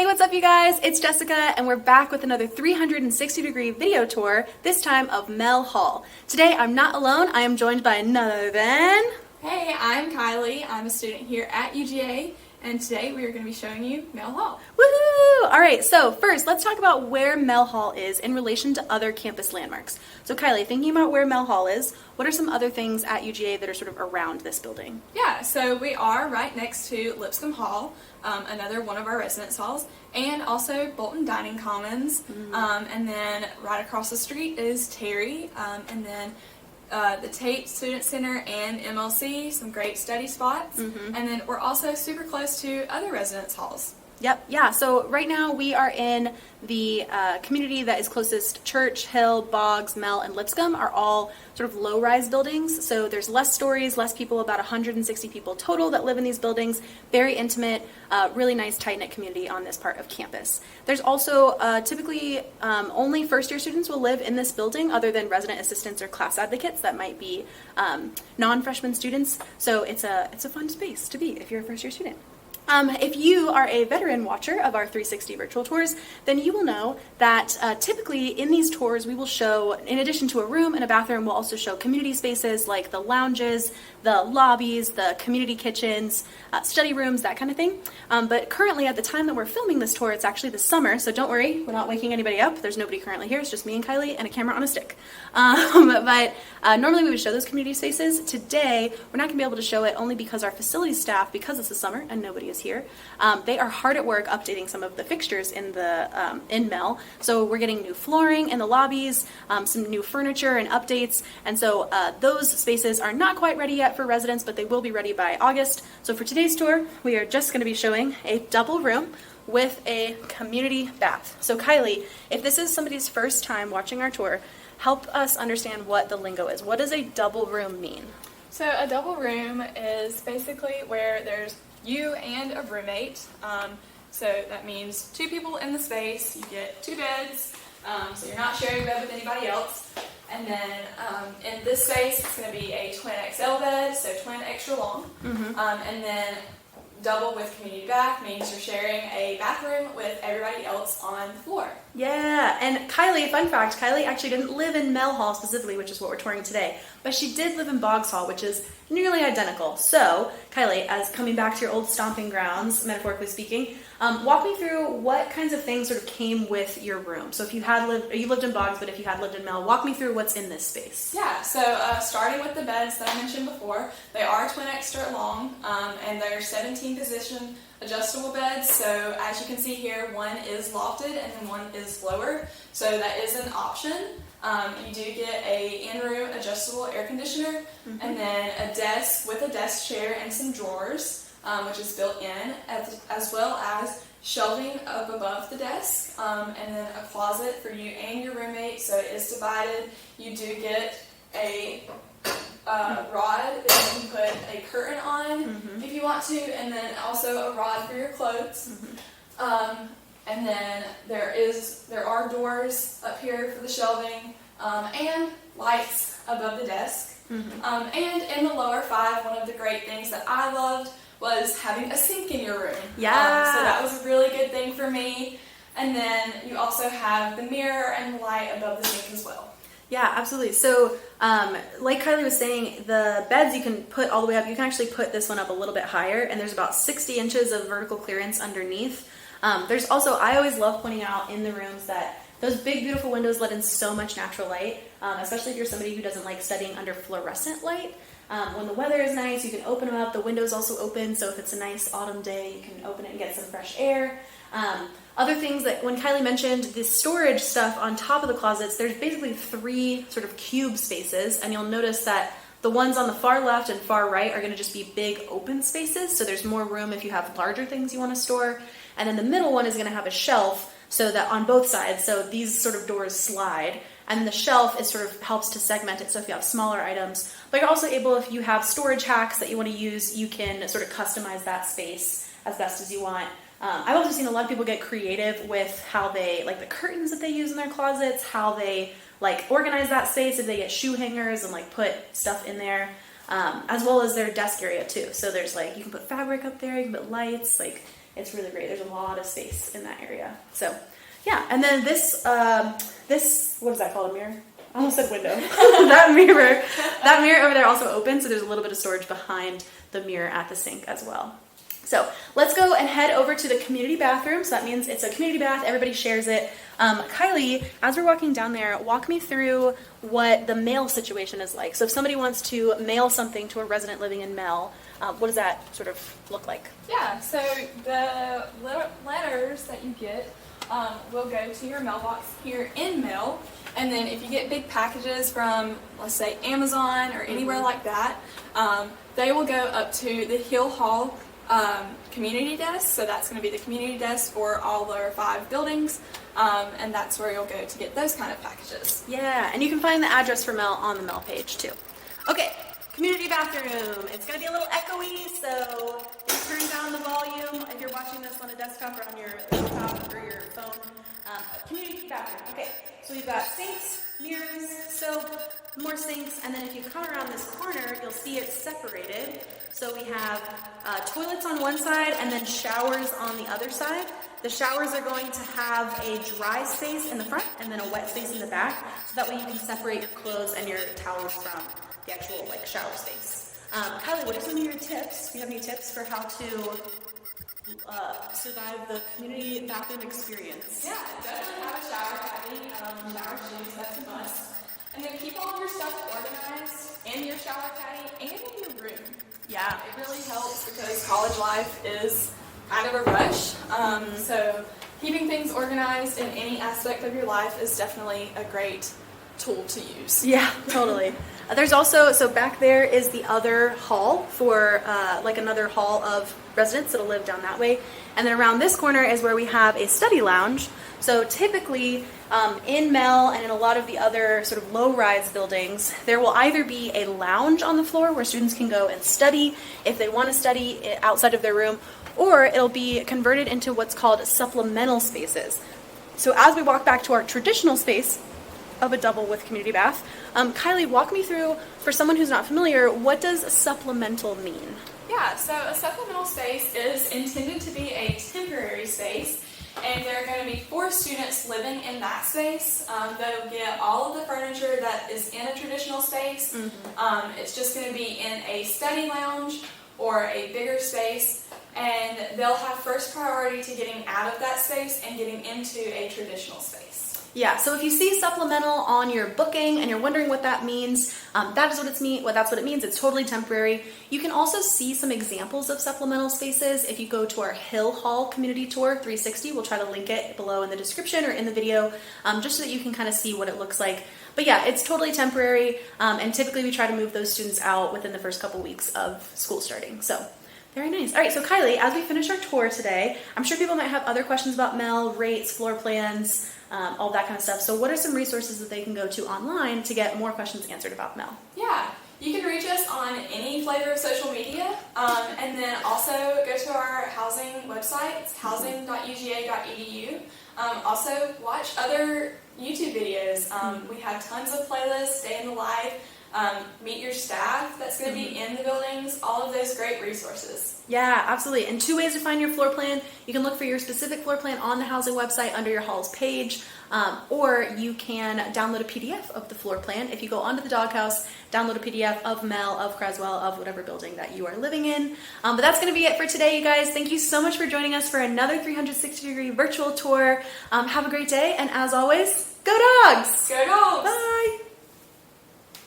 Hey, what's up you guys? It's Jessica and we're back with another 360-degree video tour, this time of Mell Hall. Today I'm not alone, I am joined by none other than... Hey, I'm Kylie. I'm a student here at UGA and today we are going to be showing you Mell Hall. Woohoo! Alright, so first let's talk about where Mell Hall is in relation to other campus landmarks. So Kylie, thinking about where Mell Hall is, what are some other things at UGA that are sort of around this building? Yeah, so we are right next to Lipscomb Hall, another one of our residence halls, and also Bolton Dining Commons, and then right across the street is Terry, and then the Tate Student Center and MLC, some great study spots, and then we're also super close to other residence halls. Yep, yeah, so right now we are in the community that is closest. Church, Hill, Boggs, Mell, and Lipscomb are all sort of low-rise buildings, so there's less stories, less people, about 160 people total that live in these buildings. Very intimate, really nice tight-knit community on this part of campus. There's also typically only first-year students will live in this building other than resident assistants or class advocates that might be non-freshman students, so it's a fun space to be if you're a first-year student. If you are a veteran watcher of our 360 virtual tours, then you will know that typically in these tours we will show, in addition to a room and a bathroom, we'll also show community spaces like the lounges, the lobbies, the community kitchens, study rooms, that kind of thing. But currently at the time that we're filming this tour, it's actually the summer, so don't worry, we're not waking anybody up. There's nobody currently here, it's just me and Kylie and a camera on a stick. But normally we would show those community spaces. Today, we're not going to be able to show it only because our facilities staff, because it's the summer and nobody is here, they are hard at work updating some of the fixtures in the in Mell. So we're getting new flooring in the lobbies, some new furniture and updates, and so those spaces are not quite ready yet for residents, but they will be ready by August. So for today's tour, we are just going to be showing a double room with a community bath. So Kylie, if this is somebody's first time watching our tour, help us understand what the lingo is. What does a double room mean? So a double room is basically where there's you and a roommate. So that means two people in the space, you get two beds, so you're not sharing a bed with anybody else. And then in this space, it's going to be a twin XL bed, so twin extra long. And then double with community bath means you're sharing a bathroom with everybody else on the floor. Yeah, and Kylie, fun fact, Kylie actually didn't live in Mell Hall specifically, which is what we're touring today, but she did live in Boggs Hall, which is nearly identical. So, Kylie, as coming back to your old stomping grounds, metaphorically speaking, walk me through what kinds of things sort of came with your room. So if you had lived in Boggs, but if you had lived in Mell, walk me through what's in this space. Yeah, so starting with the beds that I mentioned before, they are twin extra long, and they're 17-position adjustable beds. So as you can see here, one is lofted and then one is lower. So that is an option. You do get a in-room adjustable air conditioner, and then a desk with a desk chair and some drawers, which is built in, as well as shelving up above the desk, and then a closet for you and your roommate, so it is divided. You do get a rod that you can put a curtain on if you want to, and then also a rod for your clothes. And then there are doors up here for the shelving, and lights above the desk. And in the lower 5, one of the great things that I loved was having a sink in your room. Yeah. So that was a really good thing for me. And then you also have the mirror and the light above the sink as well. Yeah, absolutely. So, like Kylie was saying, the beds you can put all the way up. You can actually put this one up a little bit higher, and there's about 60 inches of vertical clearance underneath. There's also, I always love pointing out in the rooms that those big, beautiful windows let in so much natural light, especially if you're somebody who doesn't like studying under fluorescent light. When the weather is nice, you can open them up. The window's also open, so if it's a nice autumn day, you can open it and get some fresh air. Other things that when Kylie mentioned the storage stuff on top of the closets, there's basically 3 sort of cube spaces, and you'll notice that the ones on the far left and far right are going to just be big open spaces, so there's more room if you have larger things you want to store. And then the middle one is going to have a shelf, so that on both sides, so these sort of doors slide, and the shelf is sort of helps to segment it, so if you have smaller items. But you're also able, if you have storage hacks that you want to use, you can sort of customize that space as best as you want. I've also seen a lot of people get creative with how they, like the curtains that they use in their closets, how they like organize that space, if they get shoe hangers and like put stuff in there, as well as their desk area too. So there's like, you can put fabric up there, you can put lights, like It's really great. There's a lot of space in that area. So, yeah. And then this, what is that called, a mirror? I almost said window. that mirror over there also opens, so there's a little bit of storage behind the mirror at the sink as well. So let's go and head over to the community bathroom. So that means it's a community bath. Everybody shares it. Kylie, as we're walking down there, walk me through what the mail situation is like. So if somebody wants to mail something to a resident living in Mell, what does that sort of look like? Yeah, so the letters that you get will go to your mailbox here in Mell. And then if you get big packages from, let's say, Amazon or anywhere like that, they will go up to the Mell Hall community desk. So that's going to be the community desk for all our 5 buildings. And that's where you'll go to get those kind of packages. Yeah, and you can find the address for Mell on the Mell page too. Okay, community bathroom. It's going to be a little echoey, so turn down the volume if you're watching this on a desktop or on your laptop or your phone. Community bathroom. Okay, so we've got sinks, mirrors, soap, more sinks, and then if you come around this corner, you'll see it's separated. So we have toilets on one side and then showers on the other side. The showers are going to have a dry space in the front and then a wet space in the back, so that way you can separate your clothes and your towels from the actual shower space. Kylie, what are some of your tips? Do you have any tips for how to survive the community bathroom experience? Yeah, definitely have a shower caddy, shower shoes, that's a must. And then keep all of your stuff organized in your shower caddy and in your room. Yeah. It really helps because college life is kind of a rush. So keeping things organized in any aspect of your life is definitely a great tool to use. Yeah, totally. There's also, so back there is the other hall for another hall of residents that'll live down that way. And then around this corner is where we have a study lounge. So typically in Mell and in a lot of the other sort of low-rise buildings, there will either be a lounge on the floor where students can go and study if they want to study outside of their room, or it'll be converted into what's called supplemental spaces. So as we walk back to our traditional space of a double with community bath, Kylie, walk me through, for someone who's not familiar, what does supplemental mean? Yeah, so a supplemental space is intended to be a temporary space, and there are going to be 4 students living in that space. They'll get all of the furniture that is in a traditional space. It's just going to be in a study lounge or a bigger space, and they'll have first priority to getting out of that space and getting into a traditional space. Yeah, so if you see supplemental on your booking and you're wondering what that means, that's what it means. It's totally temporary. You can also see some examples of supplemental spaces if you go to our Mell Hall community tour 360. We'll try to link it below in the description or in the video, just so that you can kind of see what it looks like. But yeah, it's totally temporary, and typically we try to move those students out within the first couple weeks of school starting. So very nice. All right, so Kylie, as we finish our tour today, I'm sure people might have other questions about Mell, rates, floor plans, all that kind of stuff. So what are some resources that they can go to online to get more questions answered about Mell? Yeah, you can reach us on any flavor of social media, and then also go to our housing website. It's housing.uga.edu. Also watch other YouTube videos. We have tons of playlists, day in the life, meet your staff that's going to be in the buildings, all of those great resources. Yeah, absolutely. And 2 ways to find your floor plan. You can look for your specific floor plan on the housing website under your hall's page, or you can download a PDF of the floor plan. If you go onto the doghouse, download a PDF of Mell, of Creswell, of whatever building that you are living in. But that's going to be it for today, you guys. Thank you so much for joining us for another 360-degree virtual tour. Have a great day, and as always, go dogs! Go dogs!